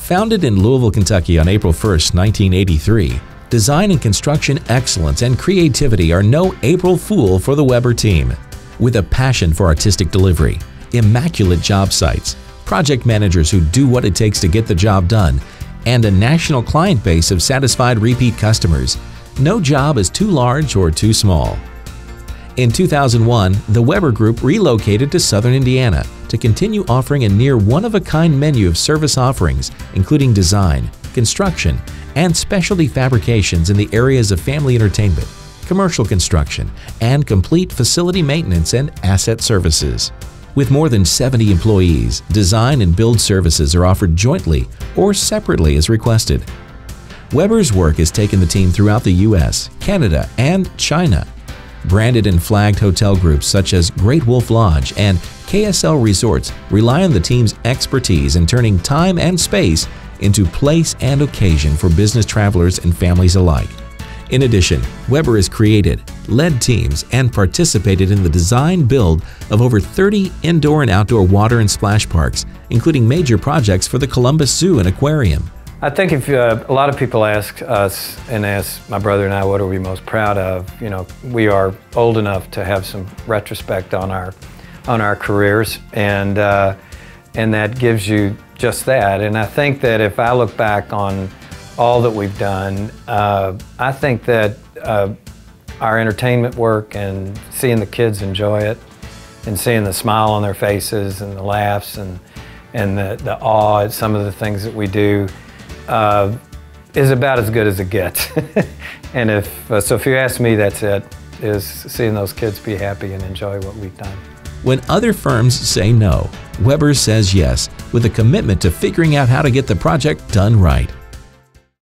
Founded in Louisville, Kentucky on April 1, 1983, design and construction excellence and creativity are no April Fool for the Weber team. With a passion for artistic delivery, immaculate job sites, project managers who do what it takes to get the job done, and a national client base of satisfied repeat customers, no job is too large or too small. In 2001, the Weber Group relocated to Southern Indiana to continue offering a near one-of-a-kind menu of service offerings, including design, construction, and specialty fabrications in the areas of family entertainment, commercial construction, and complete facility maintenance and asset services. With more than 70 employees, design and build services are offered jointly or separately as requested. Weber's work has taken the team throughout the U.S., Canada, and China. Branded and flagged hotel groups such as Great Wolf Lodge and KSL Resorts rely on the team's expertise in turning time and space into place and occasion for business travelers and families alike. In addition, Weber has created, led teams, and participated in the design build of over 30 indoor and outdoor water and splash parks, including major projects for the Columbus Zoo and Aquarium. I think if a lot of people ask us and ask my brother and I what are we most proud of, we are old enough to have some retrospect on our careers, and that gives you just that. And I think that if I look back on all that we've done, I think that our entertainment work and seeing the kids enjoy it and seeing the smile on their faces and the laughs and the awe at some of the things that we do is about as good as it gets. And if you ask me, that's it, is seeing those kids be happy and enjoy what we've done. When other firms say no, Weber says yes, with a commitment to figuring out how to get the project done right.